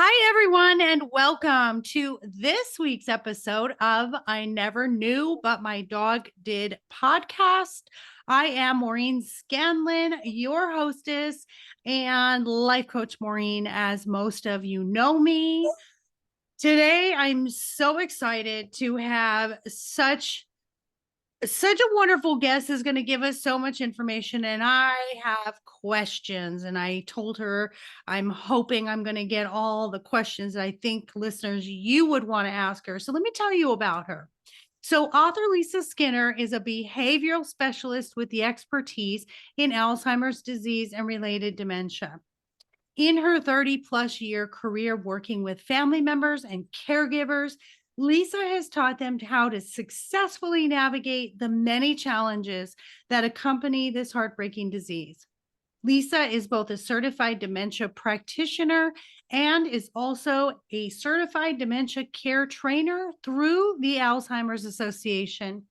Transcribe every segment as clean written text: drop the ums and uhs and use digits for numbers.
Hi, everyone, and welcome to this week's episode of I Never Knew But My Dog Did podcast. I am Maureen Scanlon, your hostess and life coach, Maureen, as most of you know me. Today, I'm so excited to have such a wonderful guest is going to give us so much information, and I have questions, and I told her I'm hoping I'm going to get all the questions that I think listeners you would want to ask her. So let me tell you about her. So author Lisa Skinner is a behavioral specialist with the expertise in Alzheimer's disease and related dementia. In her 30 plus year career working with family members and caregivers, Lisa has taught them how to successfully navigate the many challenges that accompany this heartbreaking disease. Lisa is both a certified dementia practitioner and is also a certified dementia care trainer through the Alzheimer's Association.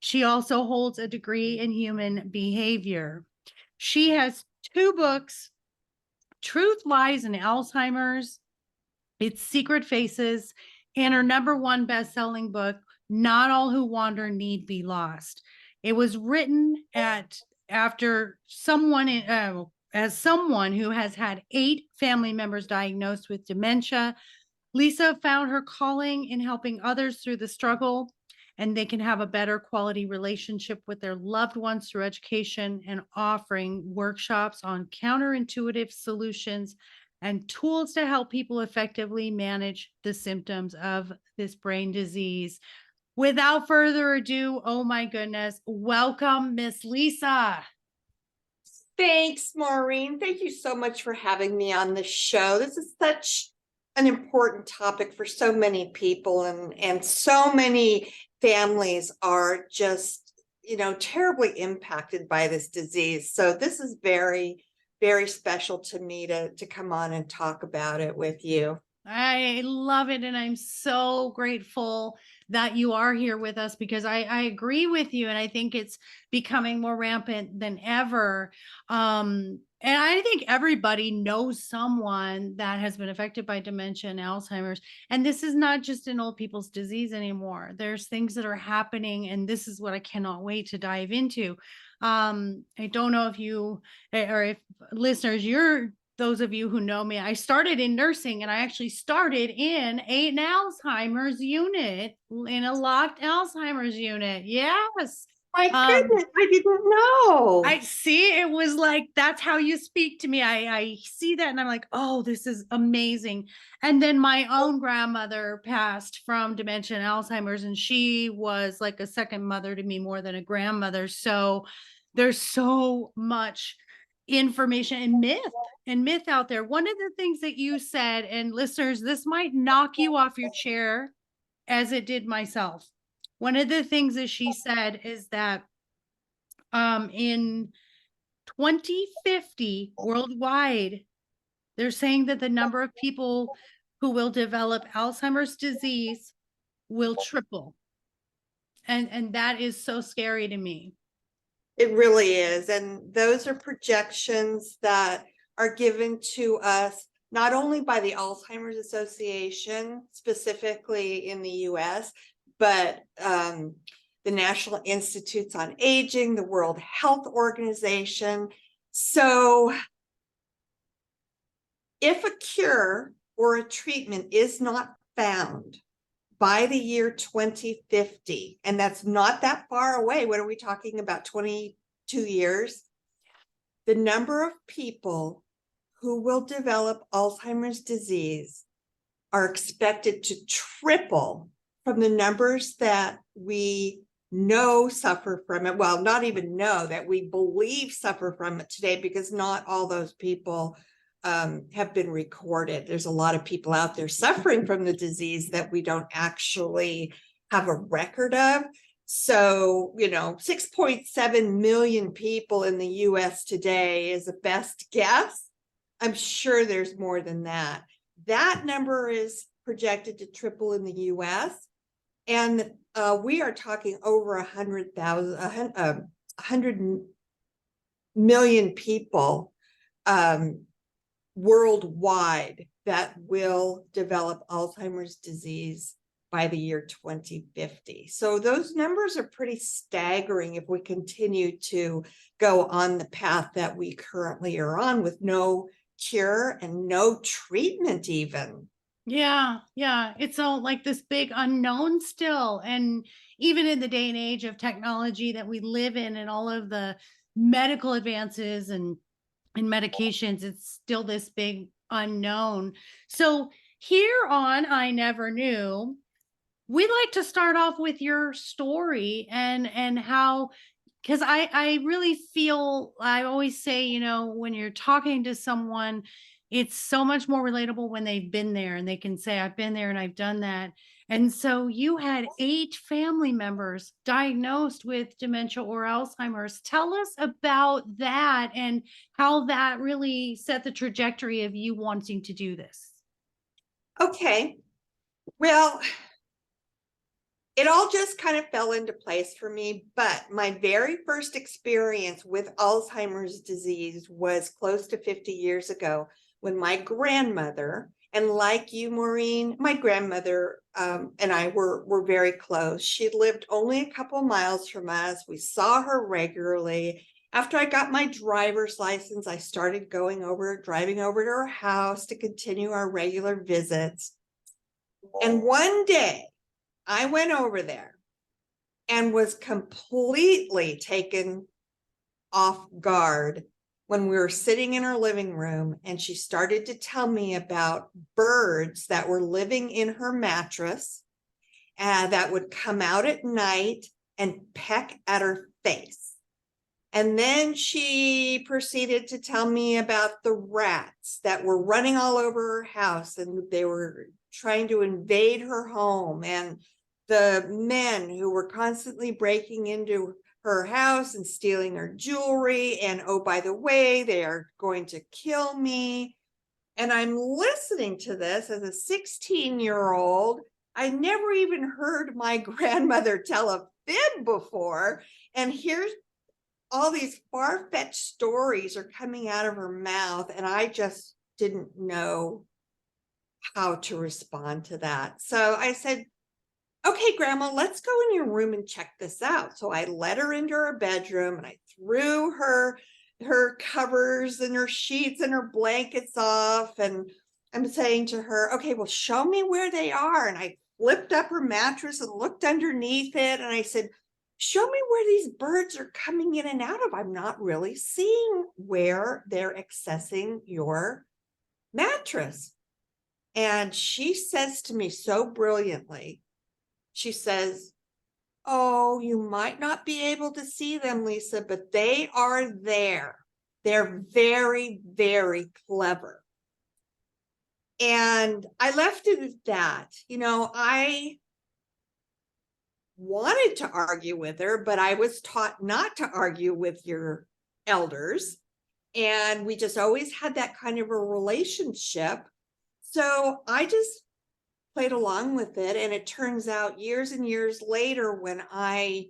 She also holds a degree in human behavior. She has two books: Truth Lies in Alzheimer's, Its Secret Faces, and her number one best-selling book, Not All Who Wander Need Be Lost. It was written after someone as someone who has had 8 family members diagnosed with dementia. Lisa found her calling in helping others through the struggle, and they can have a better quality relationship with their loved ones through education and offering workshops on counterintuitive solutions and tools to help people effectively manage the symptoms of this brain disease. Without further ado, oh my goodness, welcome, Miss Lisa. Thanks, Maureen. Thank you so much for having me on the show. This is such an important topic for so many people, and so many families are just, terribly impacted by this disease. So this is very, very special to me to come on and talk about it with you. I love it. And I'm so grateful that you are here with us, because I agree with you. And I think it's becoming more rampant than ever. And I think everybody knows someone that has been affected by dementia and Alzheimer's. And this is not just an old people's disease anymore. There's things that are happening. And this is what I cannot wait to dive into. I don't know if you, or if listeners, those of you who know me, I started in nursing, and I actually started in an Alzheimer's unit, in a locked Alzheimer's unit. Yes. My goodness, I didn't know. I see. It was like, that's how you speak to me. I see that and I'm like, oh, this is amazing. And then my own grandmother passed from dementia and Alzheimer's, and she was like a second mother to me more than a grandmother. So there's so much information and myth out there. One of the things that you said, and listeners, this might knock you off your chair as it did myself. One of the things that she said is that in 2050 worldwide, they're saying that the number of people who will develop Alzheimer's disease will triple. And that is so scary to me. It really is. And those are projections that are given to us not only by the Alzheimer's Association, specifically in the US, but the National Institutes on Aging, the World Health Organization. So if a cure or a treatment is not found by the year 2050, and that's not that far away, what are we talking about, 22 years? The number of people who will develop Alzheimer's disease are expected to triple from the numbers that we know suffer from it. Well, not even know, that we believe suffer from it today, because not all those people have been recorded. There's a lot of people out there suffering from the disease that we don't actually have a record of. So, 6.7 million people in the US today is a best guess. I'm sure there's more than that. That number is projected to triple in the US. And we are talking over 100 million people worldwide that will develop Alzheimer's disease by the year 2050. So those numbers are pretty staggering if we continue to go on the path that we currently are on with no cure and no treatment even. Yeah, yeah. It's all like this big unknown still. And even in the day and age of technology that we live in and all of the medical advances and medications, it's still this big unknown. So here on I Never Knew, we like to start off with your story and how, because I really feel, I always say, when you're talking to someone, it's so much more relatable when they've been there and they can say, I've been there and I've done that. And so you had 8 family members diagnosed with dementia or Alzheimer's. Tell us about that and how that really set the trajectory of you wanting to do this. Okay, well, it all just kind of fell into place for me. But my very first experience with Alzheimer's disease was close to 50 years ago when my grandmother, and like you, Maureen, my grandmother and I were very close. She lived only a couple miles from us. We saw her regularly. After I got my driver's license, I started driving over to her house to continue our regular visits. And one day, I went over there and was completely taken off guard when we were sitting in her living room and she started to tell me about birds that were living in her mattress that would come out at night and peck at her face. And then she proceeded to tell me about the rats that were running all over her house and they were trying to invade her home, and the men who were constantly breaking into her house and stealing her jewelry. And oh, by the way, they are going to kill me. And I'm listening to this as a 16-year-old. I never even heard my grandmother tell a fib before. And here's all these far-fetched stories are coming out of her mouth. And I just didn't know how to respond to that. So I said, okay, Grandma, let's go in your room and check this out. So I led her into her bedroom and I threw her covers and her sheets and her blankets off. And I'm saying to her, okay, well, show me where they are. And I flipped up her mattress and looked underneath it. And I said, show me where these birds are coming in and out of. I'm not really seeing where they're accessing your mattress. And she says to me so brilliantly, she says, oh, you might not be able to see them, Lisa, but they are there. They're very, very clever. And I left it at that. I wanted to argue with her, but I was taught not to argue with your elders. And we just always had that kind of a relationship. So I just played along with it. And it turns out years and years later, when I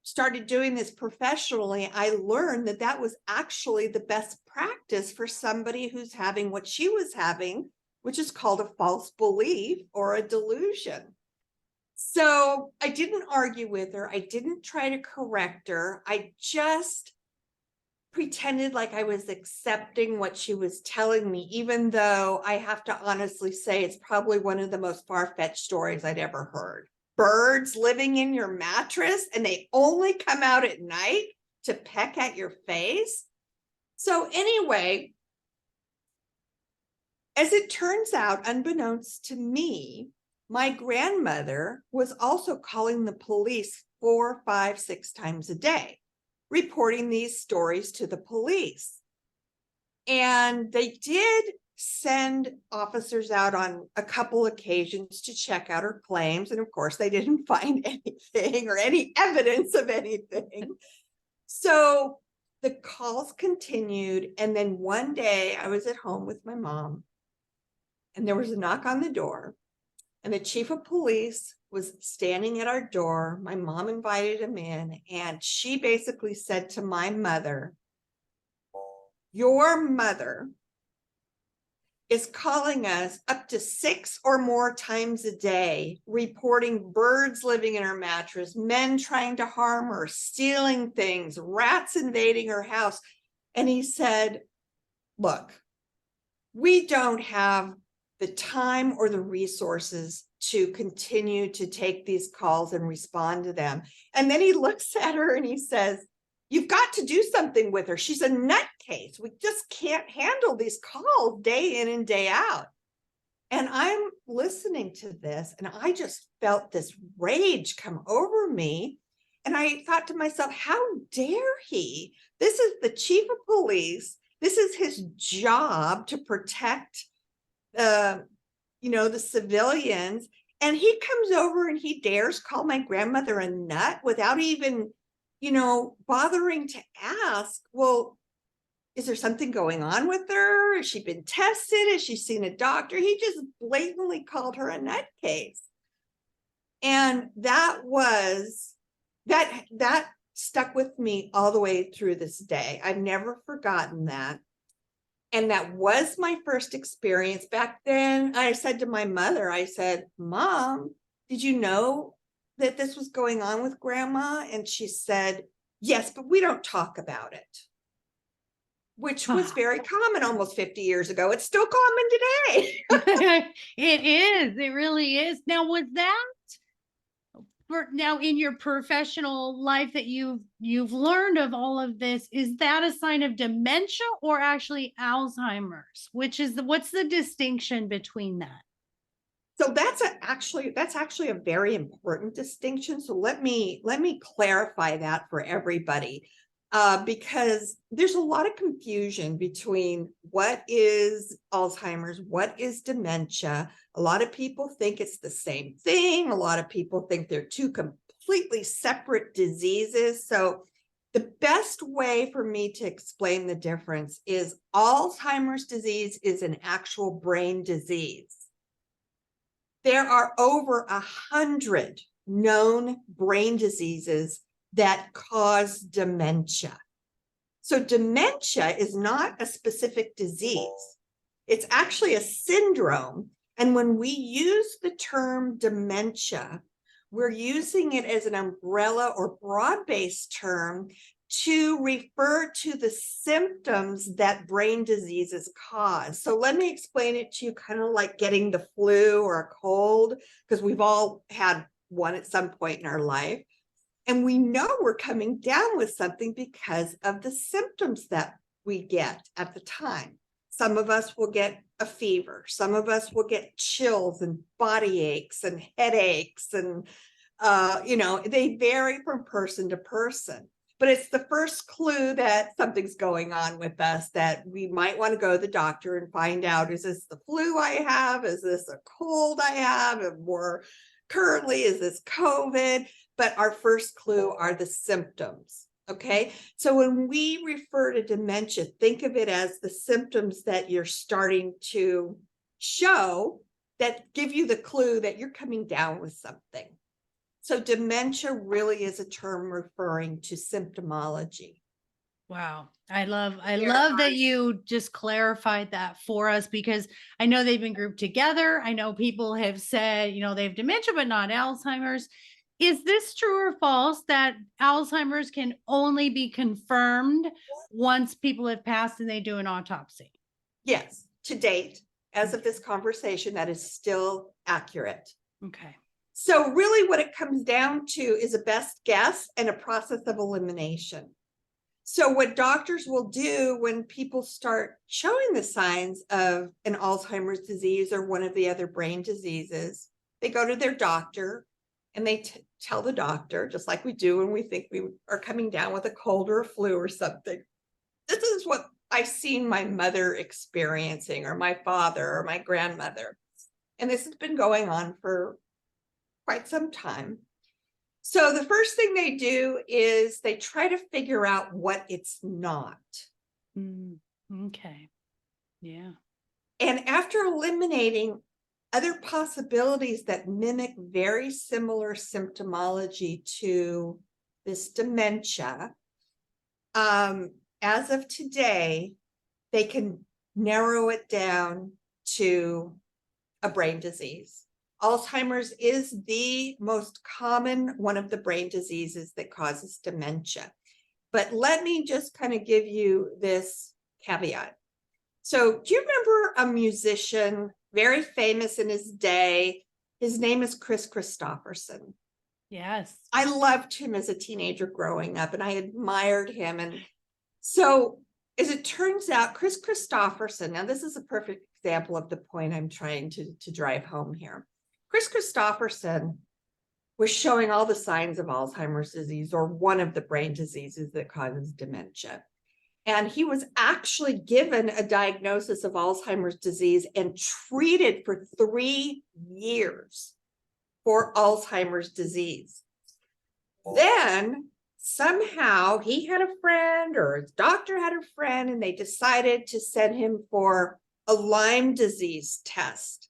started doing this professionally, I learned that that was actually the best practice for somebody who's having what she was having, which is called a false belief or a delusion. So I didn't argue with her. I didn't try to correct her. I just pretended like I was accepting what she was telling me, even though I have to honestly say it's probably one of the most far-fetched stories I'd ever heard. Birds living in your mattress and they only come out at night to peck at your face. So anyway, as it turns out, unbeknownst to me, my grandmother was also calling the police 4, 5, 6 times a day, reporting these stories to the police. And they did send officers out on a couple occasions to check out her claims. And of course, they didn't find anything or any evidence of anything. So the calls continued. And then one day I was at home with my mom and there was a knock on the door. And the chief of police was standing at our door. My mom invited him in, and she basically said to my mother, your mother is calling us up to 6 or more times a day, reporting birds living in her mattress, men trying to harm her, stealing things, rats invading her house. And he said, look, we don't have the time or the resources to continue to take these calls and respond to them. And then he looks at her and he says, you've got to do something with her. She's a nutcase. We just can't handle these calls day in and day out. And I'm listening to this and I just felt this rage come over me. And I thought to myself, how dare he? This is the chief of police. This is his job to protect the civilians. And he comes over and he dares call my grandmother a nut without even, bothering to ask, well, is there something going on with her? Has she been tested? Has she seen a doctor? He just blatantly called her a nutcase. And that stuck with me all the way through this day. I've never forgotten that. And that was my first experience. Back then, I said to my mother, I said, Mom, did you know that this was going on with Grandma? And she said, yes, but we don't talk about it, which was very common almost 50 years ago. It's still common today. It is. It really is. Now, was that now in your professional life that you've learned of all of this, is that a sign of dementia or actually Alzheimer's? What's the distinction between that? So that's actually a very important distinction. So let me clarify that for everybody, because there's a lot of confusion between what is Alzheimer's, what is dementia. A lot of people think it's the same thing. A lot of people think they're two completely separate diseases. So the best way for me to explain the difference is Alzheimer's disease is an actual brain disease. There are over 100 known brain diseases that cause dementia. So dementia is not a specific disease. It's actually a syndrome. And when we use the term dementia, we're using it as an umbrella or broad-based term to refer to the symptoms that brain diseases cause. So let me explain it to you, kind of like getting the flu or a cold, because we've all had one at some point in our life. And we know we're coming down with something because of the symptoms that we get at the time. Some of us will get a fever. Some of us will get chills and body aches and headaches. And, they vary from person to person. But it's the first clue that something's going on with us, that we might want to go to the doctor and find out, is this the flu I have? Is this a cold I have? And more currently, is this COVID? But our first clue are the symptoms. Okay. So when we refer to dementia, think of it as the symptoms that you're starting to show that give you the clue that you're coming down with something. So dementia really is a term referring to symptomology. Wow. I love that you just clarified that for us, because I know they've been grouped together. I know people have said, they have dementia, but not Alzheimer's. Is this true or false that Alzheimer's can only be confirmed once people have passed and they do an autopsy? Yes, to date, as of this conversation, that is still accurate. Okay. So really what it comes down to is a best guess and a process of elimination. So what doctors will do when people start showing the signs of an Alzheimer's disease or one of the other brain diseases, they go to their doctor and they tell the doctor, just like we do when we think we are coming down with a cold or a flu or something. This is what I've seen my mother experiencing, or my father, or my grandmother. And this has been going on for quite some time. So the first thing they do is they try to figure out what it's not. Okay. Yeah. And after eliminating other possibilities that mimic very similar symptomology to this dementia, as of today, they can narrow it down to a brain disease. Alzheimer's is the most common one of the brain diseases that causes dementia. But let me just kind of give you this caveat. So do you remember a musician, very famous in his day? His name is Chris Christopherson. Yes. I loved him as a teenager growing up, and I admired him. And so as it turns out, Chris Christopherson, now this is a perfect example of the point I'm trying to drive home here. Chris Christopherson was showing all the signs of Alzheimer's disease, or one of the brain diseases that causes dementia. And he was actually given a diagnosis of Alzheimer's disease and treated for 3 years for Alzheimer's disease. Then somehow he had a friend, or his doctor had a friend, and they decided to send him for a Lyme disease test.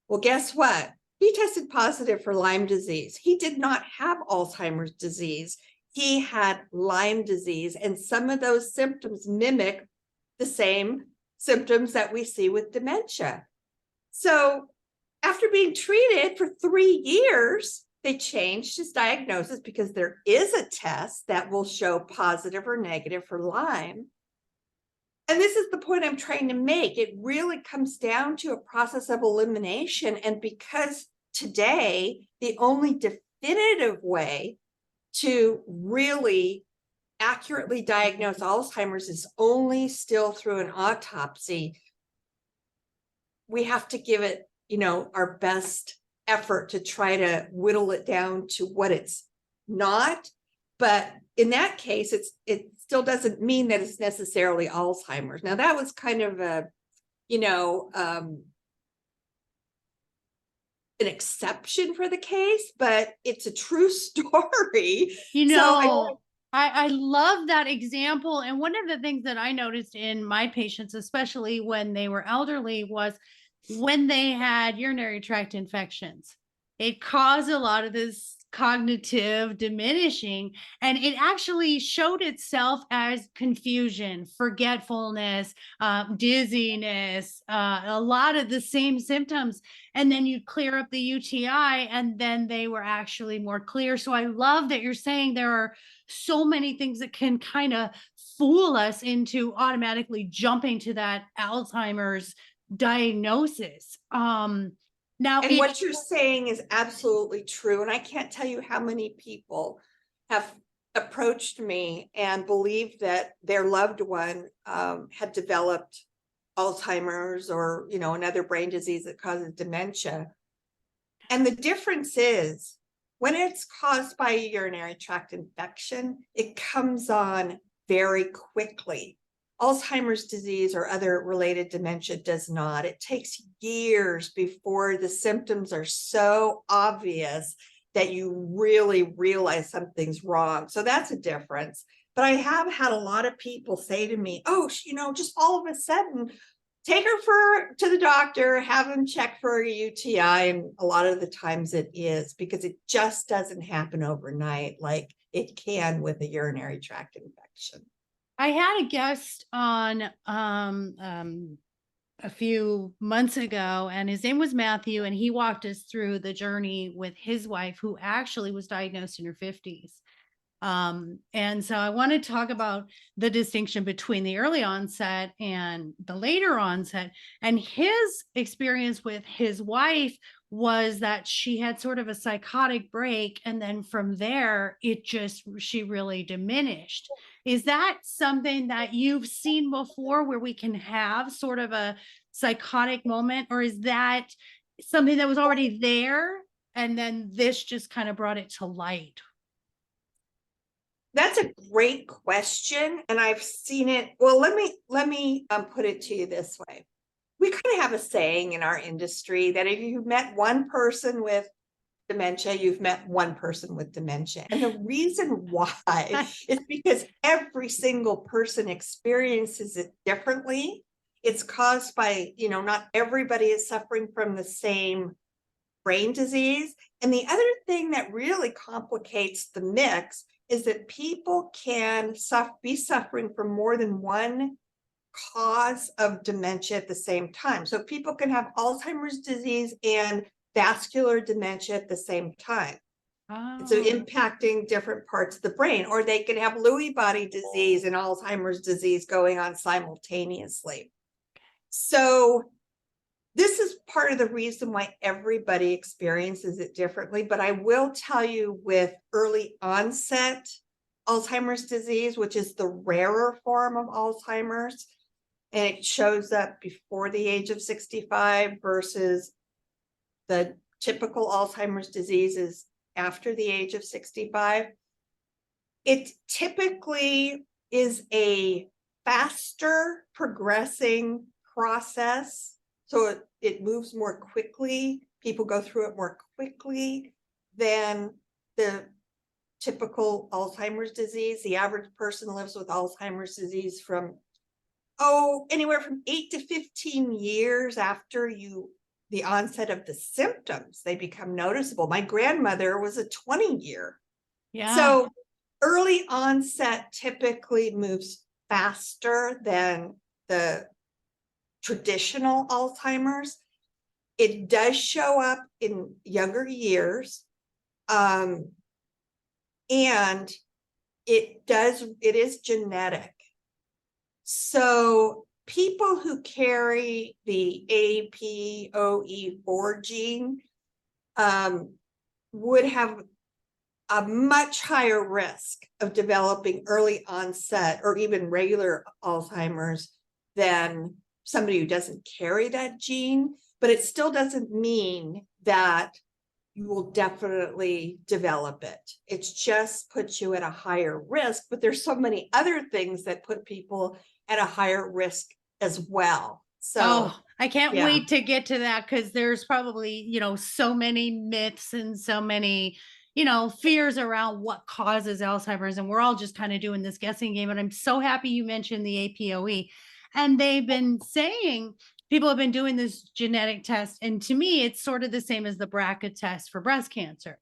Well, guess what? He tested positive for Lyme disease. He did not have Alzheimer's disease. He had Lyme disease, and some of those symptoms mimic the same symptoms that we see with dementia. So after being treated for 3 years, they changed his diagnosis because there is a test that will show positive or negative for Lyme. And this is the point I'm trying to make. It really comes down to a process of elimination. And because today, the only definitive way to really accurately diagnose Alzheimer's is only still through an autopsy, we have to give it, our best effort to try to whittle it down to what it's not. But in that case, it still doesn't mean that it's necessarily Alzheimer's. Now, that was kind of an exception for the case, but it's a true story. I love that example. And one of the things that I noticed in my patients, especially when they were elderly, was when they had urinary tract infections. It caused a lot of this cognitive diminishing, and it actually showed itself as confusion, forgetfulness, dizziness, a lot of the same symptoms. And then you clear up the UTI, and then they were actually more clear. So I love that you're saying there are so many things that can kind of fool us into automatically jumping to that Alzheimer's diagnosis. Now, and what you're saying is absolutely true. And I can't tell you how many people have approached me and believed that their loved one had developed Alzheimer's or, another brain disease that causes dementia. And the difference is when it's caused by a urinary tract infection, it comes on very quickly. Alzheimer's disease or other related dementia does not. It takes years before the symptoms are so obvious that you really realize something's wrong. So that's a difference. But I have had a lot of people say to me, oh, just all of a sudden, take her to the doctor, have them check for a UTI. And a lot of the times it is, because it just doesn't happen overnight like it can with a urinary tract infection. I had a guest on a few months ago, and his name was Matthew, and he walked us through the journey with his wife, who actually was diagnosed in her 50s. And so I want to talk about the distinction between the early onset and the later onset. And his experience with his wife was that she had sort of a psychotic break, and then from there she really diminished. Is that something that you've seen before, where we can have sort of a psychotic moment, or is that something that was already there and then this just kind of brought it to light? That's a great question, and I've seen it. Well, let me put it to you this way. We kind of have a saying in our industry that if you've met one person with dementia, you've met one person with dementia. And the reason why is because every single person experiences it differently. It's caused by, not everybody is suffering from the same brain disease. And the other thing that really complicates the mix is that people can be suffering from more than one cause of dementia at the same time. So people can have Alzheimer's disease and vascular dementia at the same time. So Oh, impacting different parts of the brain, or they could have Lewy body disease and Alzheimer's disease going on simultaneously. So this is part of the reason why everybody experiences it differently. But I will tell you, with early onset Alzheimer's disease, which is the rarer form of Alzheimer's, and it shows up before the age of 65 versus the typical Alzheimer's disease is after the age of 65. It typically is a faster progressing process. So it moves more quickly. People go through it more quickly than the typical Alzheimer's disease. The average person lives with Alzheimer's disease from, anywhere from 8 to 15 years after the onset of the symptoms. They become noticeable. My grandmother was a 20-year. yeah. So early onset typically moves faster than the traditional Alzheimer's. It does show up in younger years. And it is genetic. So people who carry the APOE4 gene would have a much higher risk of developing early onset or even regular Alzheimer's than somebody who doesn't carry that gene. But it still doesn't mean that you will definitely develop it. It just puts you at a higher risk, but there's so many other things that put people at a higher risk as well. So, I can't yeah. wait to get to that, because there's probably, so many myths and so many, fears around what causes Alzheimer's. And we're all just kind of doing this guessing game. And I'm so happy you mentioned the APOE. And they've been saying, people have been doing this genetic test. And to me, it's sort of the same as the BRCA test for breast cancer.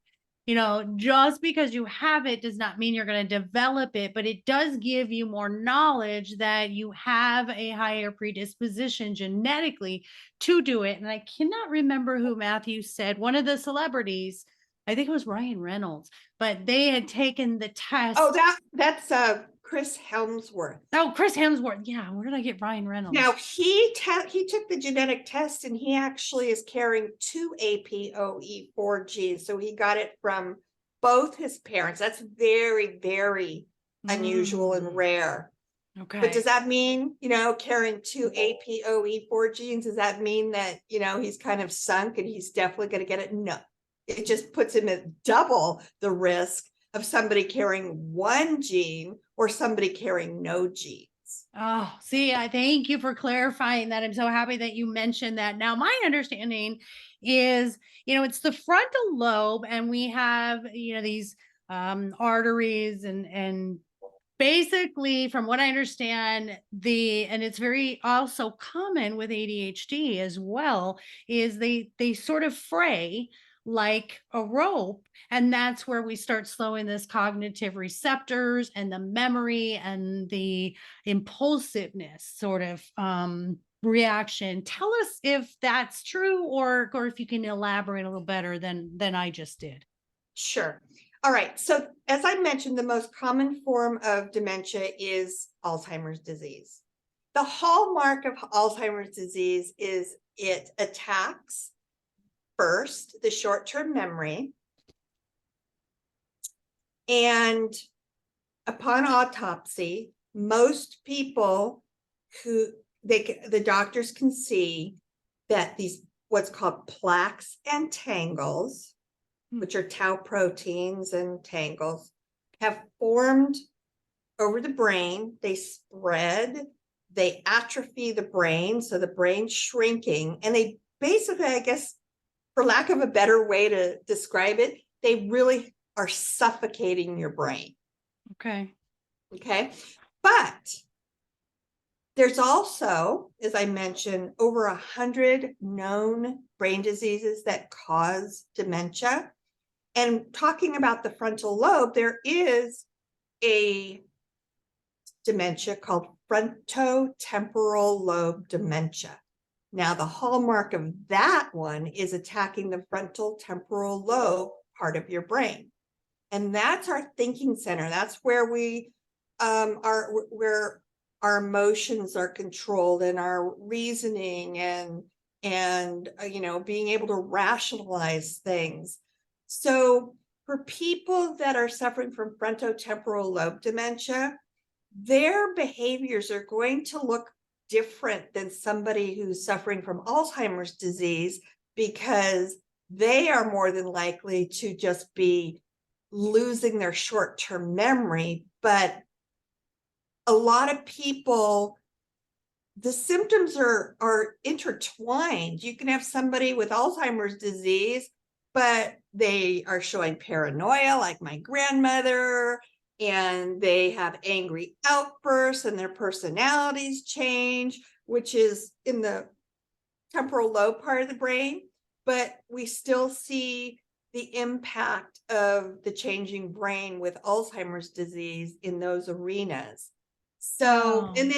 Just because you have it does not mean you're going to develop it, but it does give you more knowledge that you have a higher predisposition genetically to do it. And I cannot remember who Matthew said, one of the celebrities, I think it was Ryan Reynolds, but they had taken the test. Oh, that's Chris Helmsworth. Oh, Chris Hemsworth. Yeah. Where did I get Ryan Reynolds? Now he took the genetic test, and he actually is carrying 2 APOE4 genes. So he got it from both his parents. That's very, very unusual and rare. Okay. But does that mean, carrying 2 APOE4 genes, does that mean that, he's kind of sunk and he's definitely going to get it? No, it just puts him at double the risk of somebody carrying 1 gene or somebody carrying no genes. Oh, see, I thank you for clarifying that. I'm so happy that you mentioned that. Now, my understanding is, it's the frontal lobe, and we have, these arteries and basically, from what I understand, and it's very also common with ADHD as well, is they sort of fray like a rope. And that's where we start slowing this cognitive receptors and the memory and the impulsiveness sort of reaction. Tell us if that's true, or if you can elaborate a little better than I just did. Sure. All right. So as I mentioned, the most common form of dementia is Alzheimer's disease. The hallmark of Alzheimer's disease is it attacks first the short-term memory, and upon autopsy, most people the doctors can see that these what's called plaques and tangles, which are tau proteins and tangles, have formed over the brain. They spread, they atrophy the brain, so the brain's shrinking, and they basically, I guess, for lack of a better way to describe it, they really are suffocating your brain. Okay. But there's also, as I mentioned, over 100 known brain diseases that cause dementia. And talking about the frontal lobe, there is a dementia called frontotemporal lobe dementia. Now, the hallmark of that one is attacking the frontal temporal lobe part of your brain. And that's our thinking center. That's where we are, where our emotions are controlled, and our reasoning, and being able to rationalize things. So for people that are suffering from frontotemporal lobe dementia, their behaviors are going to look different than somebody who's suffering from Alzheimer's disease, because they are more than likely to just be losing their short-term memory. But a lot of people, the symptoms are intertwined. You can have somebody with Alzheimer's disease, but they are showing paranoia, like my grandmother, and they have angry outbursts, and their personalities change, which is in the temporal lobe part of the brain. But we still see the impact of the changing brain with Alzheimer's disease in those arenas. So, and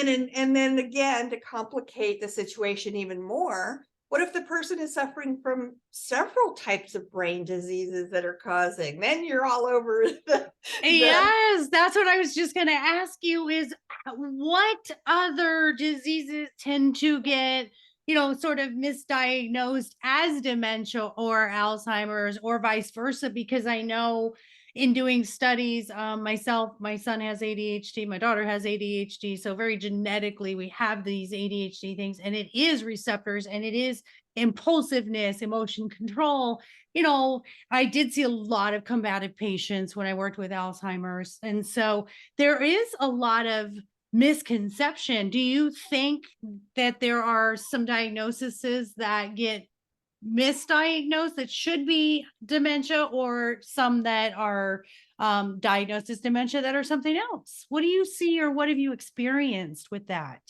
then again, to complicate the situation even more, what if the person is suffering from several types of brain diseases that are causing? Then you're all over the Yes, that's what I was just going to ask you, is what other diseases tend to get, sort of misdiagnosed as dementia or Alzheimer's, or vice versa? Because I know in doing studies, myself, my son has ADHD, my daughter has ADHD. So very genetically, we have these ADHD things, and it is receptors, and it is impulsiveness, emotion control. I did see a lot of combative patients when I worked with Alzheimer's. And so there is a lot of misconception. Do you think that there are some diagnoses that get misdiagnosed that should be dementia, or some that are diagnosed as dementia that are something else? What do you see, or what have you experienced with that?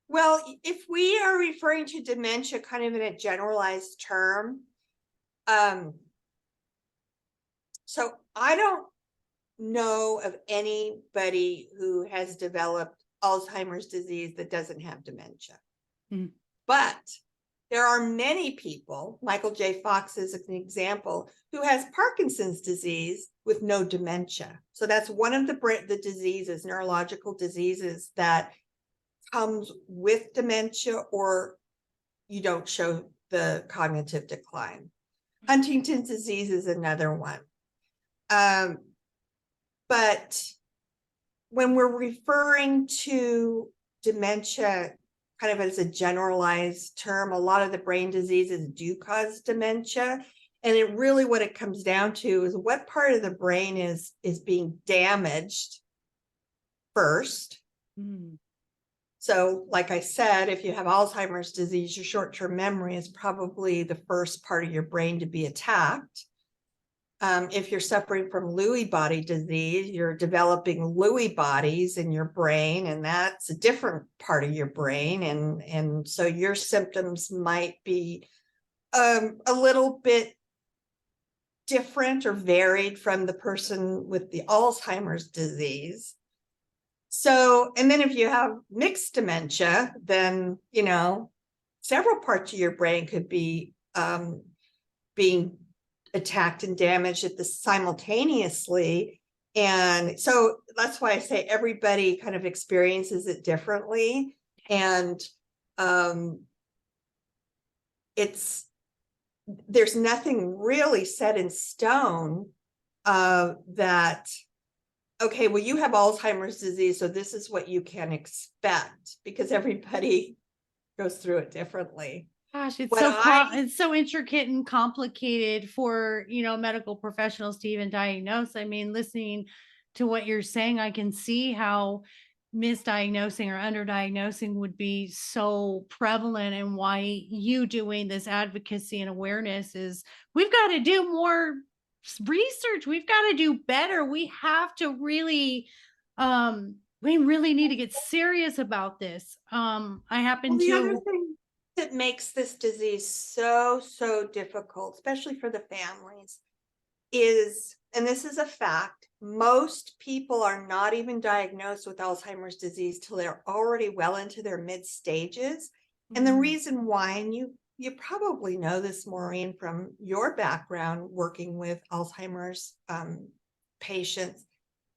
Well, if we are referring to dementia kind of in a generalized term, so I don't know of anybody who has developed Alzheimer's disease that doesn't have dementia. Mm. But there are many people, Michael J. Fox is an example, who has Parkinson's disease with no dementia. So that's one of the diseases, neurological diseases, that comes with dementia, or you don't show the cognitive decline. Huntington's disease is another one. But when we're referring to dementia kind of as a generalized term, a lot of the brain diseases do cause dementia. And it really, what it comes down to is what part of the brain is being damaged first. Mm. So like I said, if you have Alzheimer's disease, your short-term memory is probably the first part of your brain to be attacked. If you're suffering from Lewy body disease, you're developing Lewy bodies in your brain, and that's a different part of your brain. And so your symptoms might be a little bit different or varied from the person with the Alzheimer's disease. So, and then if you have mixed dementia, then, several parts of your brain could be being attacked and damaged simultaneously. And so that's why I say everybody kind of experiences it differently. And there's nothing really set in stone that, okay, well, you have Alzheimer's disease, so this is what you can expect, because everybody goes through it differently. Gosh, it's What it's so intricate and complicated for, medical professionals to even diagnose. I mean, listening to what you're saying, I can see how misdiagnosing or underdiagnosing would be so prevalent, and why you doing this advocacy and awareness is, we've got to do more research. We've got to do better. We have to really, we really need to get serious about this. I happen the other to thing that makes this disease so difficult, especially for the families, is, and this is a fact, most people are not even diagnosed with Alzheimer's disease till they're already well into their mid stages. And the reason why, and you probably know this, Maureen, from your background working with Alzheimer's patients,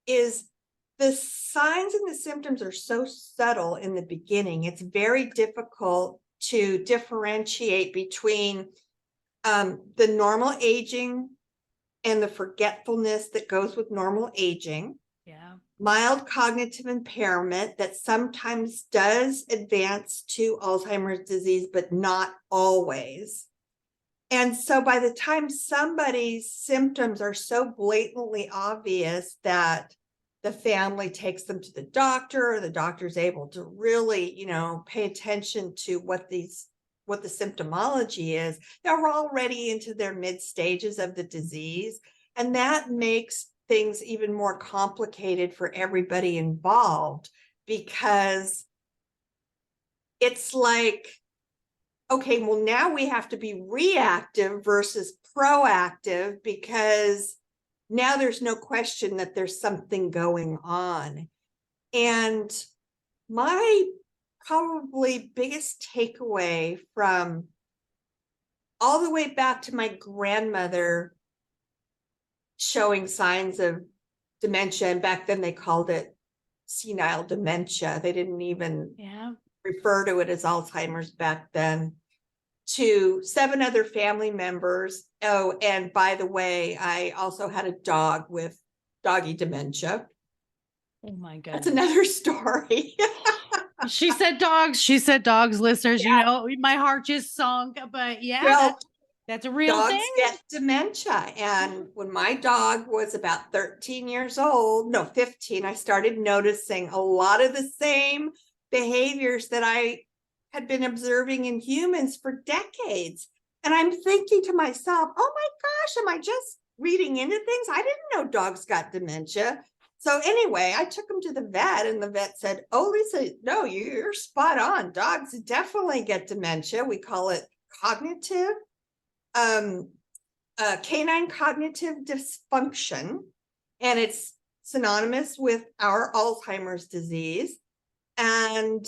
is the signs and the symptoms are so subtle in the beginning. It's very difficult to differentiate between the normal aging and the forgetfulness that goes with normal aging. Yeah. Mild cognitive impairment that sometimes does advance to Alzheimer's disease, but not always. And so by the time somebody's symptoms are so blatantly obvious that the family takes them to the doctor, or the doctor's able to really, pay attention to what the symptomology is, they're already into their mid stages of the disease. And that makes things even more complicated for everybody involved, because it's like, okay, well, now we have to be reactive versus proactive, because now there's no question that there's something going on. And my probably biggest takeaway from all the way back to my grandmother showing signs of dementia, and back then they called it senile dementia. They didn't even refer to it as Alzheimer's back then. To 7 other family members. Oh, and by the way, I also had a dog with doggy dementia. Oh my goodness. That's another story. She said dogs, listeners, my heart just sunk, but Well, that's a real dogs thing. get dementia. And when my dog was about 13 years old, no, 15, I started noticing a lot of the same behaviors that I had been observing in humans for decades. And I'm thinking to myself, oh my gosh, am I just reading into things? I didn't know dogs got dementia. So anyway, I took him to the vet, and the vet said, oh, Lisa, no, you're spot on. Dogs definitely get dementia. We call it cognitive, canine cognitive dysfunction, and it's synonymous with our Alzheimer's disease. And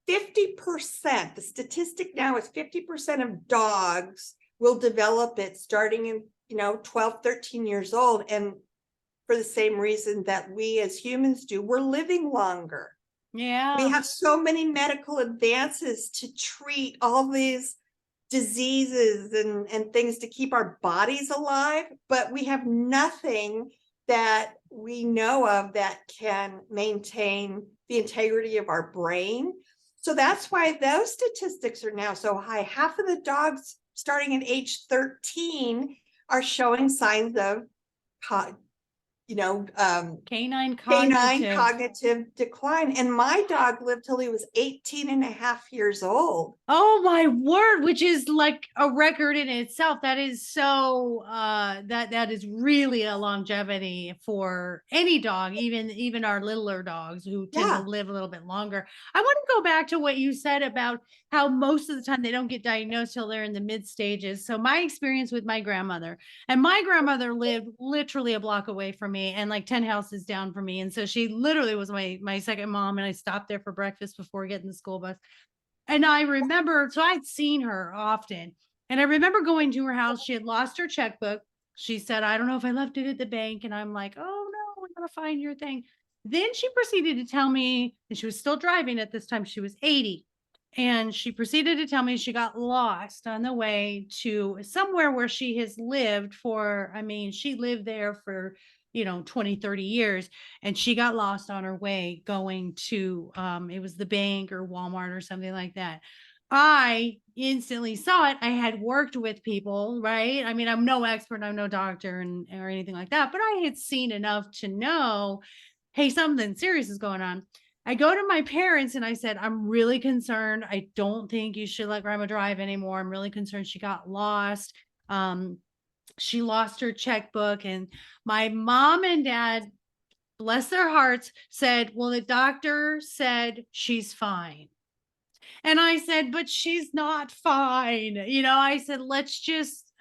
50%, the statistic now is 50% of dogs will develop it starting in, 12, 13 years old. And for the same reason that we as humans do, we're living longer. Yeah. We have so many medical advances to treat all these diseases and things to keep our bodies alive, but we have nothing that we know of that can maintain the integrity of our brain. So that's why those statistics are now so high. Half of the dogs starting at age 13 are showing signs of canine cognitive decline. And my dog lived till he was 18 and a half years old. Oh my word, which is like a record in itself. That is so that is really a longevity for any dog, even our littler dogs who tend to live a little bit longer. I want to go back to what you said about how most of the time they don't get diagnosed till they're in the mid stages. So my experience with my grandmother, and my grandmother lived literally a block away from me and like 10 houses down from me. And so she literally was my second mom, and I stopped there for breakfast before getting the school bus. And I remember, so I'd seen her often, and I remember going to her house. She had lost her checkbook. She said, I don't know if I left it at the bank. And I'm like, oh no, we're going to find your thing. Then she proceeded to tell me, and she was still driving at this time, she was 80. And she proceeded to tell me she got lost on the way to somewhere where she has lived for, she lived there for 20, 30 years. And she got lost on her way going to, it was the bank or Walmart or something like that. I instantly saw it. I had worked with people, right? I'm no expert, I'm no doctor or anything like that, but I had seen enough to know, hey, something serious is going on. I go to my parents and I said, I'm really concerned. I don't think you should let grandma drive anymore. I'm really concerned she got lost. She lost her checkbook. And my mom and dad, bless their hearts, said, well, the doctor said she's fine. And I said, but she's not fine. I said, let's just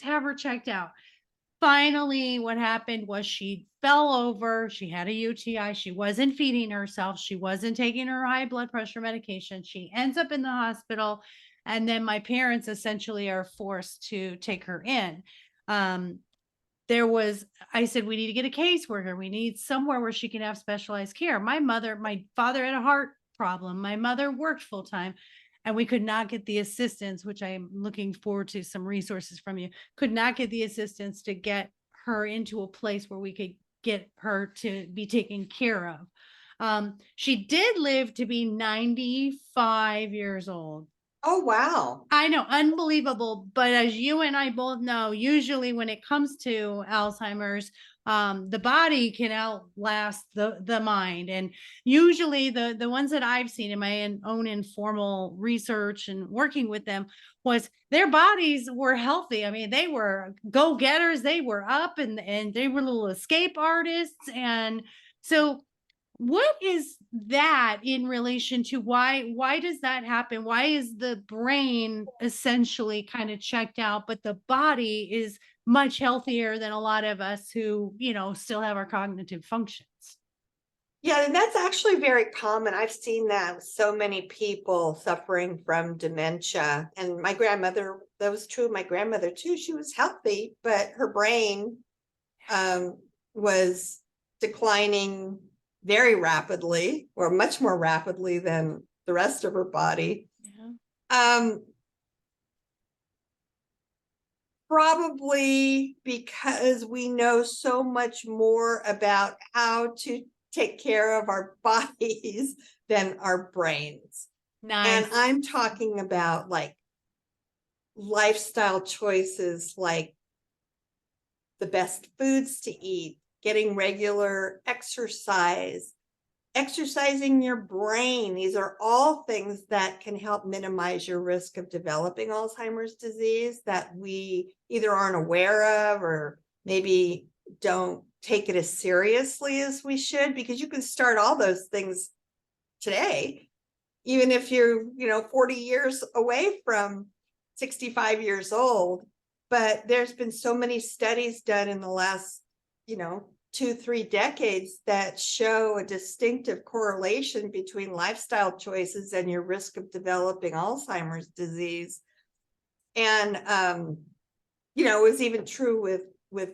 have her checked out. finally, what happened was she fell over. She had a UTI. She wasn't feeding herself. She wasn't taking her high blood pressure medication. She ends up in the hospital. And then my parents essentially are forced to take her in. Um, I said, we need to get a caseworker. We need somewhere where she can have specialized care. My father had a heart problem. My mother worked full time, and we could not get the assistance, which I'm looking forward to some resources from you, could not get the assistance to get her into a place where we could get her to be taken care of. She did live to be 95 years old. Oh, wow. I know, unbelievable. But as you and I both know, usually when it comes to Alzheimer's, the body can outlast the mind. And usually the ones that I've seen in my own informal research and working with them was their bodies were healthy. I mean, they were go-getters, they were up, and they were little escape artists. And so what is that in relation to why does that happen? Why is the brain essentially kind of checked out, but the body is much healthier than a lot of us who, still have our cognitive functions? Yeah, and that's actually very common. I've seen that with so many people suffering from dementia. And my grandmother, that was true of my grandmother too. She was healthy, but her brain was declining very rapidly, or much more rapidly than the rest of her body. Yeah. Probably because we know so much more about how to take care of our bodies than our brains. And Nice. I'm talking about like lifestyle choices, like the best foods to eat, getting regular exercise, exercising your brain. These are all things that can help minimize your risk of developing Alzheimer's disease that we either aren't aware of or maybe don't take it as seriously as we should, because you can start all those things today, even if you're, 40 years away from 65 years old. But there's been so many studies done in the last, 2-3 decades that show a distinctive correlation between lifestyle choices and your risk of developing Alzheimer's disease. And it was even true with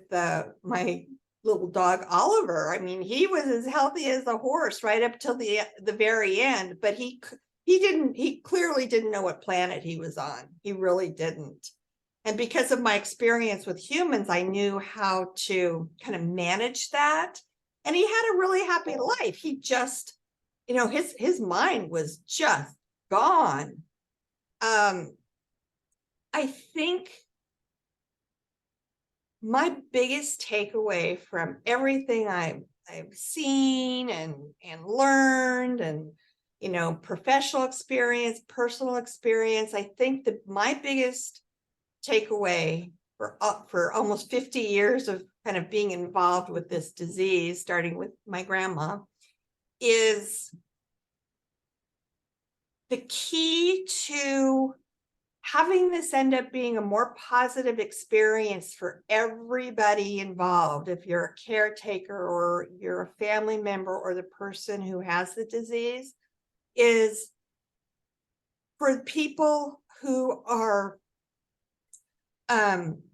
my little dog Oliver. I mean, he was as healthy as a horse right up till the very end, but he clearly didn't know what planet he was on. He really didn't. And because of my experience with humans, I knew how to kind of manage that. And he had a really happy life. He just, his mind was just gone. I think my biggest takeaway from everything I've seen and learned, and professional experience, personal experience, I think that my biggest takeaway for almost 50 years of kind of being involved with this disease, starting with my grandma, is the key to having this end up being a more positive experience for everybody involved. If you're a caretaker or you're a family member or the person who has the disease, is for people who are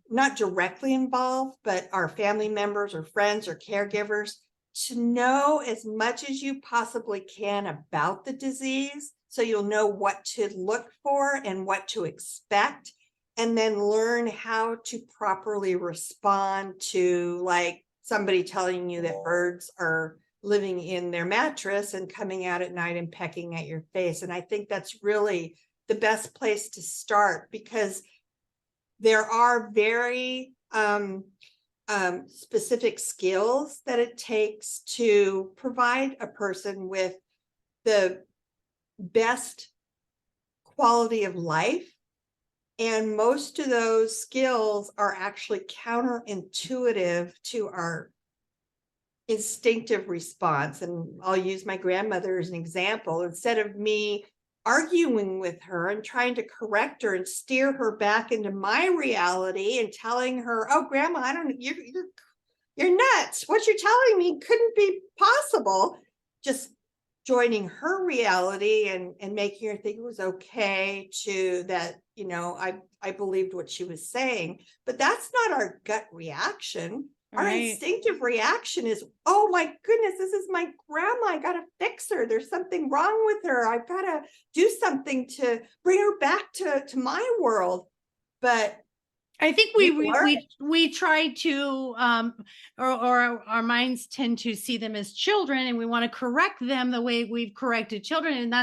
not directly involved, but our family members or friends or caregivers, to know as much as you possibly can about the disease, so you'll know what to look for and what to expect, and then learn how to properly respond to, like, somebody telling you that birds are living in their mattress and coming out at night and pecking at your face. And I think that's really the best place to start, because there are very specific skills that it takes to provide a person with the best quality of life. And most of those skills are actually counterintuitive to our instinctive response. And I'll use my grandmother as an example. Instead of me arguing with her and trying to correct her and steer her back into my reality and telling her, oh, grandma, I don't, you're nuts. What you're telling me couldn't be possible. Just joining her reality and making her think it was okay to that, I believed what she was saying, but that's not our gut reaction. Our Right. instinctive reaction is, oh my goodness, this is my grandma. I got to fix her. There's something wrong with her. I've got to do something to bring her back to my world. But I think we've learned, we try to or our minds tend to see them as children, and we want to correct them the way we've corrected children, and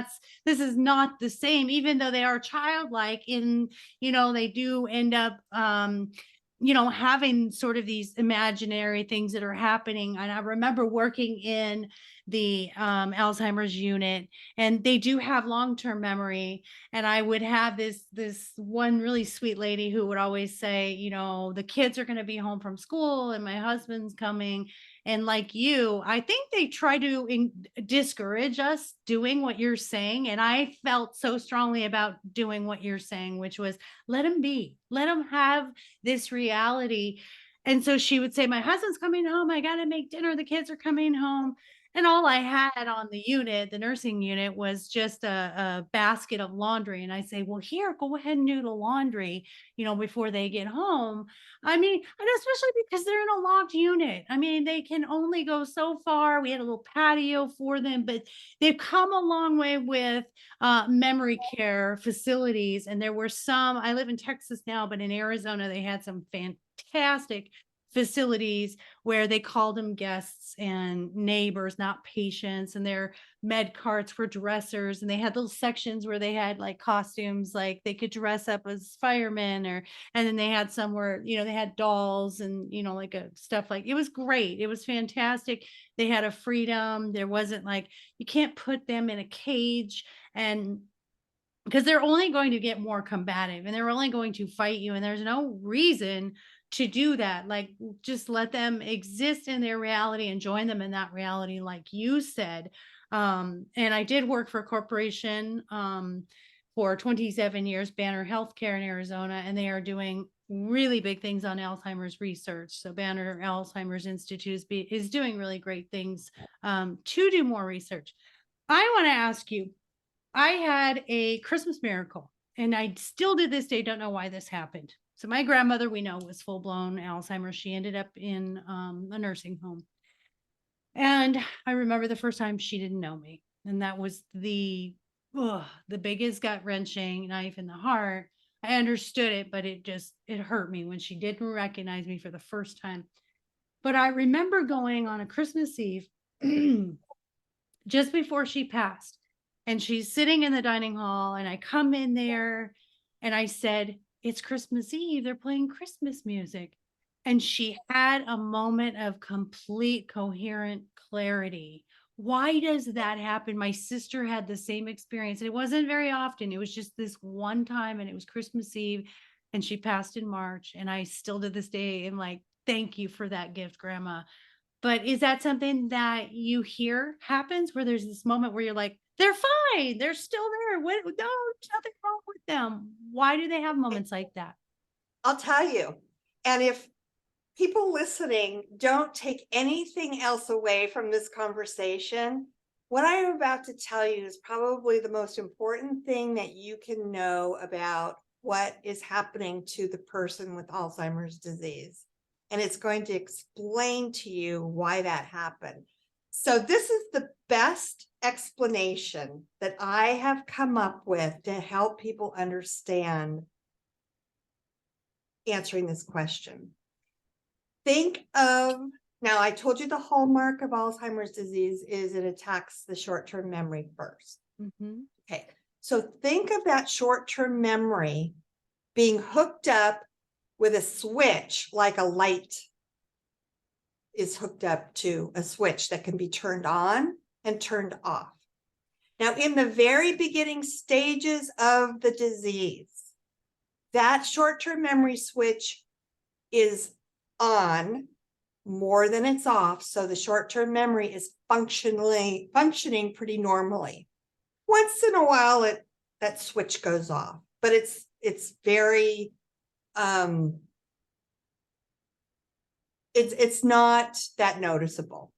this is not the same. Even though they are childlike, they do end up having sort of these imaginary things that are happening. And I remember working in the Alzheimer's unit, and they do have long-term memory. And I would have this one really sweet lady who would always say, the kids are going to be home from school and my husband's coming. And like you, I think they try to discourage us doing what you're saying. And I felt so strongly about doing what you're saying, which was let them be, let them have this reality. And so she would say, my husband's coming home. I got to make dinner. The kids are coming home. And all I had on the unit, the nursing unit, was just a basket of laundry. And I say, well, here, go ahead and do the laundry, before they get home. I mean, and especially because they're in a locked unit. I mean, they can only go so far. We had a little patio for them, but they've come a long way with memory care facilities. And there were some, I live in Texas now, but in Arizona, they had some fantastic facilities where they called them guests and neighbors, not patients, and their med carts were dressers, and they had little sections where they had like costumes, like they could dress up as firemen, and then they had some where they had dolls and like a stuff. Like, it was great, it was fantastic. They had a freedom. There wasn't like, you can't put them in a cage, and because they're only going to get more combative and they're only going to fight you, and there's no reason to do that. Like, just let them exist in their reality and join them in that reality, like you said. And I did work for a corporation for 27 years, Banner Healthcare in Arizona, and they are doing really big things on Alzheimer's research. So Banner Alzheimer's Institute is doing really great things to do more research. I want to ask you, I had a Christmas miracle, and I still to this day don't know why this happened. So my grandmother, we know, was full blown Alzheimer's. She ended up in a nursing home, and I remember the first time she didn't know me, and that was the biggest gut wrenching knife in the heart. I understood it, but it hurt me when she didn't recognize me for the first time. But I remember going on a Christmas Eve just before she passed, and she's sitting in the dining hall, and I come in there and I said, it's Christmas Eve, they're playing Christmas music. And she had a moment of complete coherent clarity. Why does that happen? My sister had the same experience, and it wasn't very often. It was just this one time, and it was Christmas Eve, and she passed in March. And I still to this day am like, thank you for that gift, Grandma. But is that something that you hear happens, where there's this moment where you're like, they're fine, they're still there. What? No, there's nothing wrong with them. Why do they have moments like that? I'll tell you. And if people listening don't take anything else away from this conversation, what I am about to tell you is probably the most important thing that you can know about what is happening to the person with Alzheimer's disease. And it's going to explain to you why that happened. So this is the best explanation that I have come up with to help people understand answering this question. Think of, now I told you the hallmark of Alzheimer's disease is it attacks the short-term memory first. Mm-hmm. Okay, so think of that short-term memory being hooked up with a switch, like a light is hooked up to a switch that can be turned on and turned off. Now, in the very beginning stages of the disease, that short-term memory switch is on more than it's off. So the short-term memory is functioning pretty normally. Once in a while, it that switch goes off, but it's very, it's not that noticeable.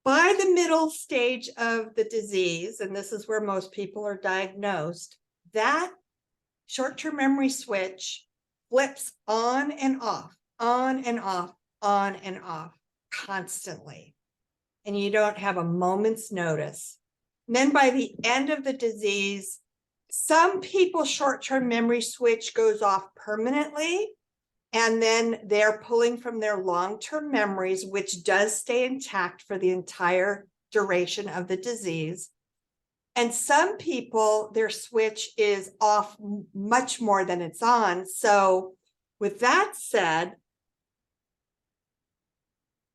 By the middle stage of the disease, and this is where most people are diagnosed, that short-term memory switch flips on and off, on and off, on and off constantly. And you don't have a moment's notice. And then by the end of the disease, some people's short-term memory switch goes off permanently, and then they're pulling from their long-term memories, which does stay intact for the entire duration of the disease. And some people, their switch is off much more than it's on. So with that said,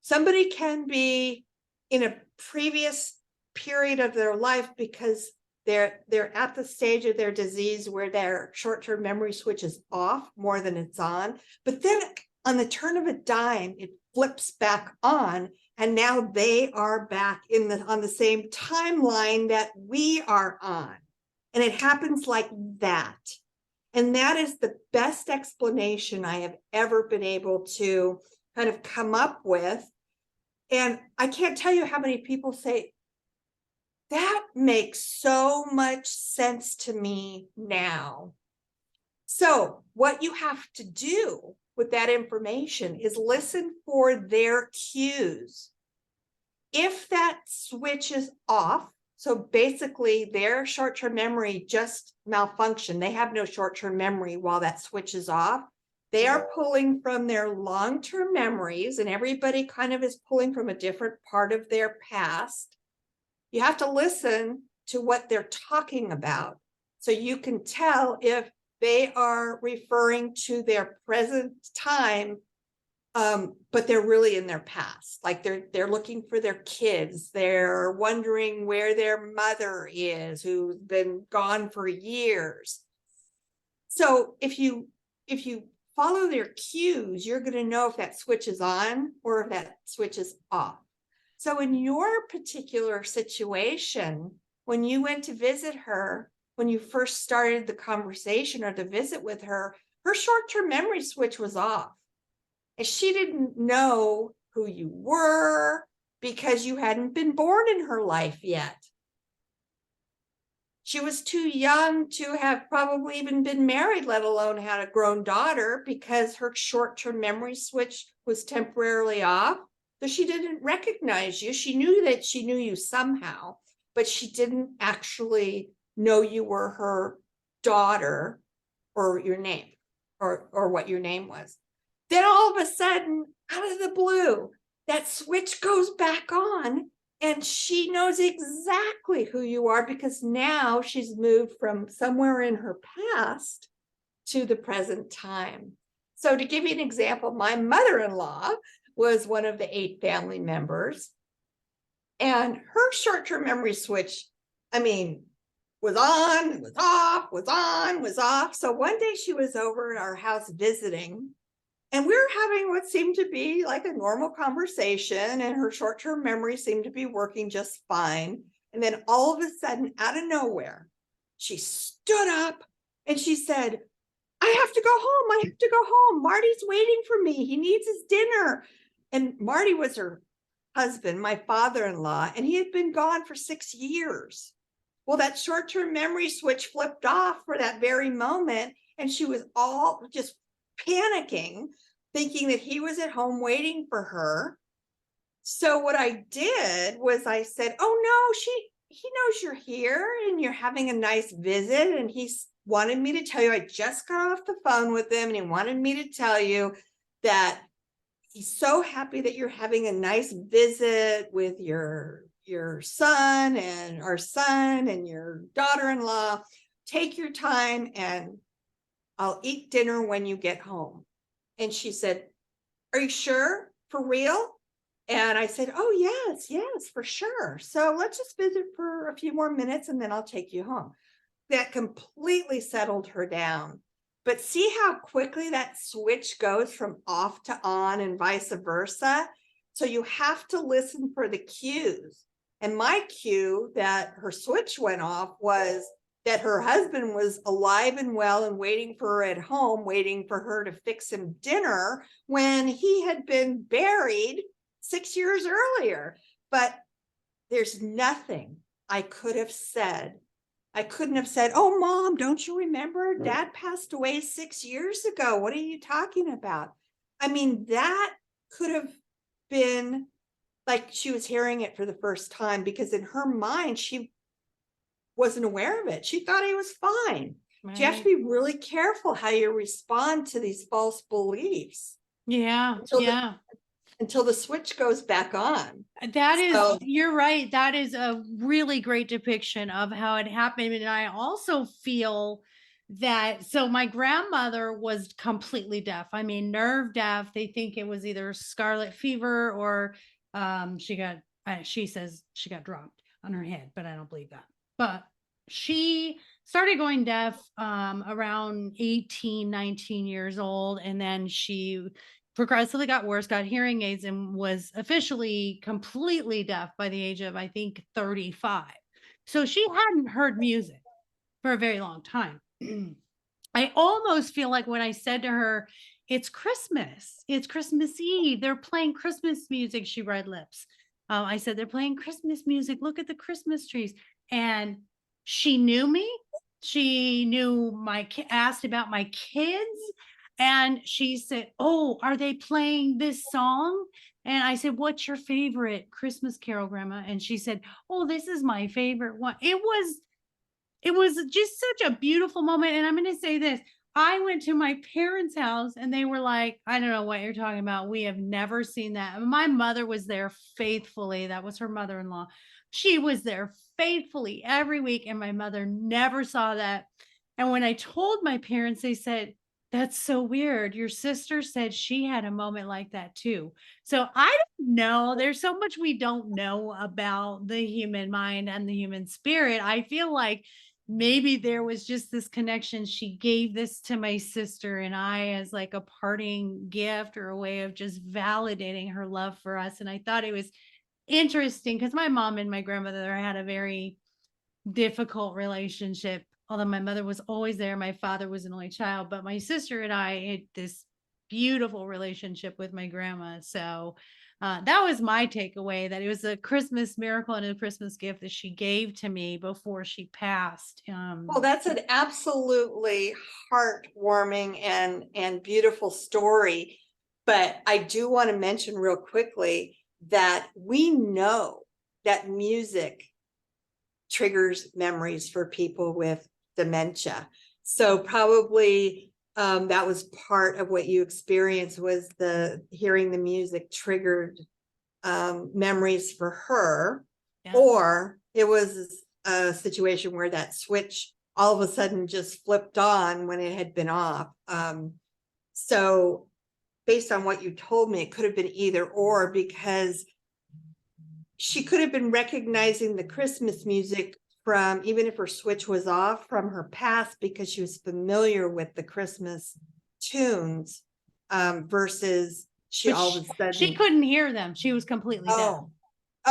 somebody can be in a previous period of their life because they're at the stage of their disease where their short-term memory switch is off more than it's on. But then on the turn of a dime, it flips back on, and now they are back on the same timeline that we are on. And it happens like that. And that is the best explanation I have ever been able to kind of come up with. And I can't tell you how many people say, that makes so much sense to me now. So what you have to do with that information is listen for their cues. If that switch is off, so basically their short-term memory just malfunctioned, they have no short-term memory while that switch is off, they are pulling from their long-term memories, and everybody kind of is pulling from a different part of their past. You have to listen to what they're talking about so you can tell if they are referring to their present time, but they're really in their past. Like they're looking for their kids. They're wondering where their mother is, who's been gone for years. So if you follow their cues, you're going to know if that switch is on or if that switch is off. So in your particular situation, when you went to visit her, when you first started the conversation or the visit with her, her short-term memory switch was off. And she didn't know who you were because you hadn't been born in her life yet. She was too young to have probably even been married, let alone had a grown daughter, because her short-term memory switch was temporarily off. So she didn't recognize you. She knew that she knew you somehow, but she didn't actually know you were her daughter or your name or what your name was. Then all of a sudden, out of the blue, that switch goes back on and she knows exactly who you are because now she's moved from somewhere in her past to the present time. So to give you an example, my mother-in-law was one of the 8 family members, and her short-term memory switch, was on, was off, was on, was off. So one day she was over at our house visiting, and we were having what seemed to be like a normal conversation, and her short-term memory seemed to be working just fine. And then all of a sudden, out of nowhere, she stood up and she said, I have to go home. I have to go home. Marty's waiting for me. He needs his dinner. And Marty was her husband, my father-in-law, and he had been gone for 6 years. Well, that short-term memory switch flipped off for that very moment, and she was all just panicking, thinking that he was at home waiting for her. So what I did was I said, oh no, he knows you're here and you're having a nice visit, and he's wanted me to tell you, I just got off the phone with him and he wanted me to tell you that he's so happy that you're having a nice visit with your son and our son and your daughter-in-law. Take your time and I'll eat dinner when you get home. And she said, are you sure? For real? And I said, oh, yes, for sure. So let's just visit for a few more minutes and then I'll take you home. That completely settled her down. But see how quickly that switch goes from off to on and vice versa? So you have to listen for the cues. And my cue that her switch went off was that her husband was alive and well and waiting for her at home, waiting for her to fix him dinner when he had been buried 6 years earlier. But there's nothing I could have said. I couldn't have said, "Oh, Mom, don't you remember? Dad passed away 6 years ago. What are you talking about?" I mean, that could have been like she was hearing it for the first time, because in her mind, she wasn't aware of it. She thought he was fine. You have to Right. be really careful how you respond to these false beliefs Yeah. until the Yeah. until the switch goes back on. That is, So, you're right. That is a really great depiction of how it happened. And I also feel that, so my grandmother was completely deaf. I mean, nerve deaf. They think it was either scarlet fever or she got, she says she got dropped on her head, but I don't believe that. But she started going deaf around 18, 19 years old. And then she progressively got worse, got hearing aids, and was officially completely deaf by the age of, I think, 35. So she hadn't heard music for a very long time. I almost feel like when I said to her, it's Christmas Eve, they're playing Christmas music, she read lips. I said, they're playing Christmas music. Look at the Christmas trees. And she knew me. She knew asked about my kids. And she said, "Oh, are they playing this song?" And I said, "What's your favorite Christmas carol, Grandma?" And she said, "Oh, this is my favorite one." It was just such a beautiful moment. And I'm going to say this. I went to my parents' house and they were like, "I don't know what you're talking about. We have never seen that." And my mother was there faithfully. That was her mother-in-law. She was there faithfully every week. And my mother never saw that. And when I told my parents, they said, "That's so weird. Your sister said she had a moment like that too." So I don't know. There's so much we don't know about the human mind and the human spirit. I feel like maybe there was just this connection. She gave this to my sister and I as like a parting gift or a way of just validating her love for us. And I thought it was interesting because my mom and my grandmother had a very difficult relationship. Although my mother was always there, my father was an only child, but my sister and I had this beautiful relationship with my grandma. So that was my takeaway, that it was a Christmas miracle and a Christmas gift that she gave to me before she passed. well, that's an absolutely heartwarming and beautiful story. But I do want to mention real quickly that we know that music triggers memories for people with dementia. So probably that was part of what you experienced, was the hearing the music triggered memories for her. Yeah. Or it was a situation where that switch all of a sudden just flipped on when it had been off. So based on what you told me, it could have been either or, because she could have been recognizing the Christmas music from, even if her switch was off, from her past, because she was familiar with the Christmas tunes, versus she But all of a she sudden, couldn't hear them. She was completely deaf. oh,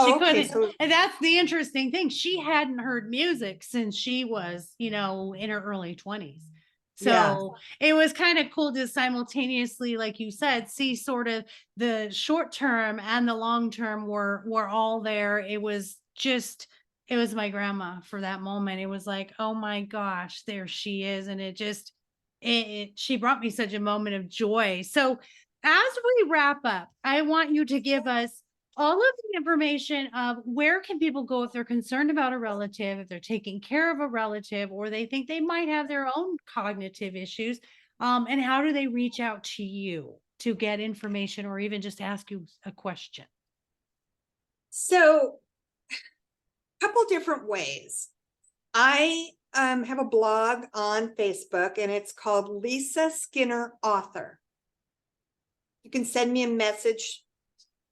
She okay, couldn't, so and that's the interesting thing. She hadn't heard music since she was, in her early 20s. yeah, So it was kind of cool to simultaneously, like you said, see sort of the short term and the long term were all there. It was my grandma for that moment. It was like, oh my gosh, there she is. And she brought me such a moment of joy. So as we wrap up, I want you to give us all of the information of where can people go if they're concerned about a relative, if they're taking care of a relative, or they think they might have their own cognitive issues, and how do they reach out to you to get information or even just ask you a question? so a couple different ways. I have a blog on Facebook, and it's called Lisa Skinner Author. You can send me a message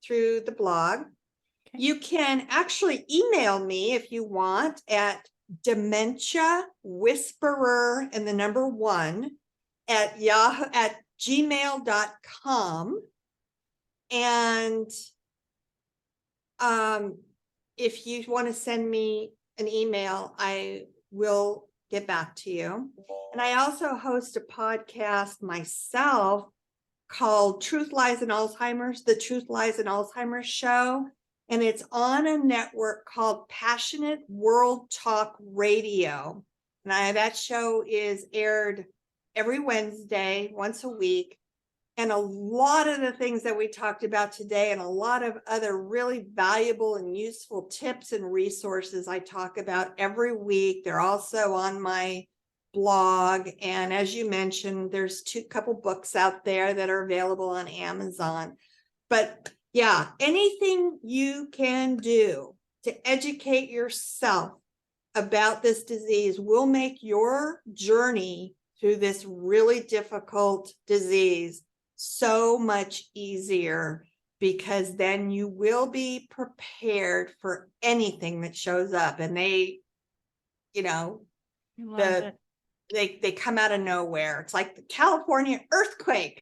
through the blog. Okay. You can actually email me if you want at dementia whisperer and the number 1 at gmail.com. And if you want to send me an email, I will get back to you. And I also host a podcast myself called Truth Lies in Alzheimer's, the Truth Lies in Alzheimer's show. And it's on a network called Passionate World Talk Radio. And that show is aired every Wednesday, once a week. And a lot of the things that we talked about today and a lot of other really valuable and useful tips and resources I talk about every week. They're also on my blog. And as you mentioned, there's couple books out there that are available on Amazon. But yeah, anything you can do to educate yourself about this disease will make your journey through this really difficult disease so much easier, because then you will be prepared for anything that shows up. And they, you know, they come out of nowhere. It's like the California earthquake.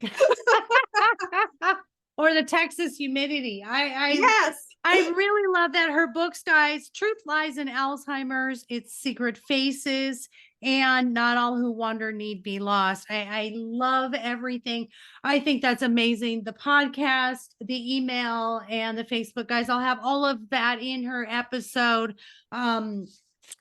Or the Texas humidity. Yes. I really love that. Her books, guys, Truth Lies in Alzheimer's, Its Secret Faces, and Not All Who Wander Need Be Lost. I love everything. I think that's amazing. The podcast, the email, and the Facebook, guys, I'll have all of that in her episode.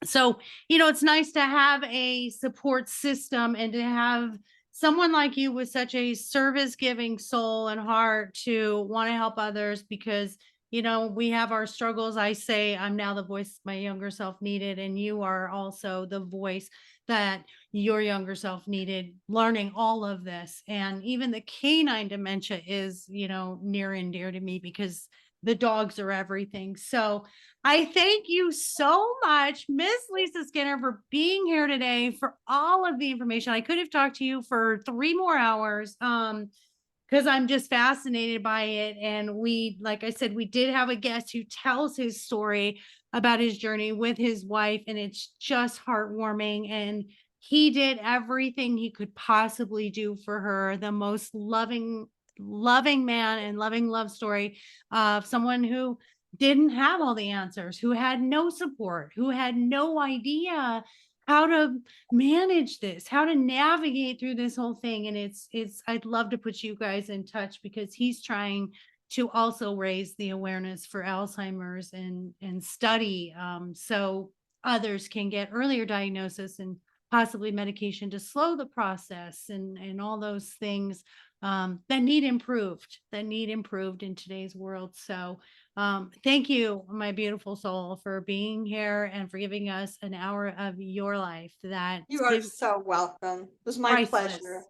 So, it's nice to have a support system and to have someone like you with such a service giving soul and heart to want to help others, because we have our struggles. I say I'm now the voice my younger self needed, and you are also the voice that your younger self needed, learning all of this. And even the canine dementia is, near and dear to me, because the dogs are everything. So I thank you so much, Miss Lisa Skinner, for being here today, for all of the information. I could have talked to you for 3 more hours. Because I'm just fascinated by it. And like I said, we did have a guest who tells his story about his journey with his wife, and it's just heartwarming. And he did everything he could possibly do for her. The most loving man and loving love story of someone who didn't have all the answers, who had no support, who had no idea how to manage this, how to navigate through this whole thing. And I'd love to put you guys in touch, because he's trying to also raise the awareness for Alzheimer's and study, so others can get earlier diagnosis and possibly medication to slow the process, and all those things that need improved in today's world. So thank you, my beautiful soul, for being here and for giving us an hour of your life. That You are so welcome. It was my pleasure.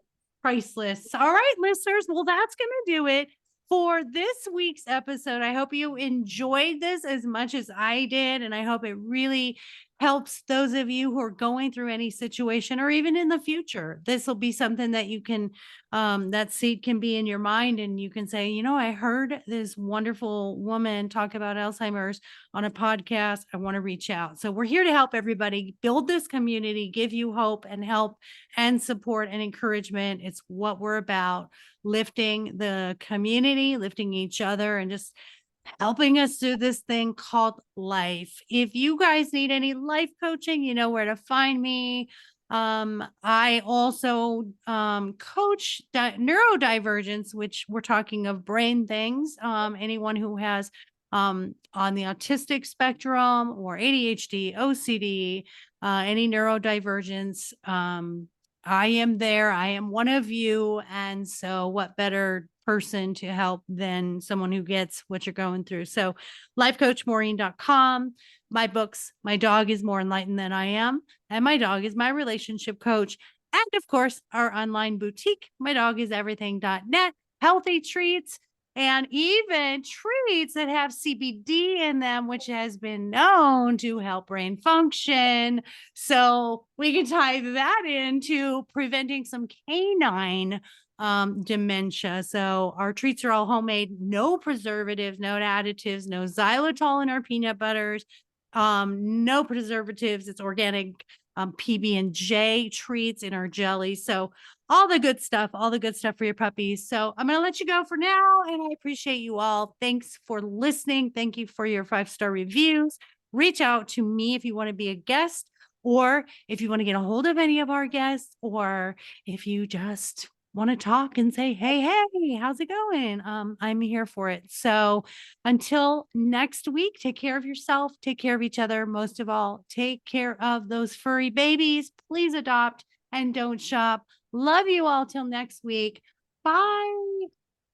Priceless. All right, listeners. Well, that's going to do it for this week's episode. I hope you enjoyed this as much as I did, and I hope it really helps those of you who are going through any situation, or even in the future. This will be something that you can, that seed can be in your mind, and you can say, I heard this wonderful woman talk about Alzheimer's on a podcast. I want to reach out. So we're here to help everybody build this community, give you hope and help and support and encouragement. It's what we're about, lifting the community, lifting each other, and just helping us through this thing called life. If you guys need any life coaching, you know where to find me. I also coach neurodivergence, which we're talking of brain things. Anyone who has on the autistic spectrum, or ADHD, OCD, any neurodivergence, I am there. I am one of you. And so what better person to help than someone who gets what you're going through? So lifecoachmaureen.com, my books, My Dog is More Enlightened Than I Am, and My Dog is My Relationship Coach. And of course, our online boutique, mydogiseverything.net, healthy treats, and even treats that have CBD in them, which has been known to help brain function. So we can tie that into preventing some canine dementia. So our treats are all homemade, no preservatives, no additives, no xylitol in our peanut butters, no preservatives. It's organic PB&J treats in our jelly. So all the good stuff for your puppies. So I'm going to let you go for now, and I appreciate you all. Thanks for listening. Thank you for your 5-star reviews. Reach out to me if you want to be a guest Or if you want to get a hold of any of our guests, or if you just want to talk and say, hey, how's it going? I'm here for it. So until next week, take care of yourself, take care of each other. Most of all, take care of those furry babies. Please adopt and don't shop. Love you all till next week. Bye.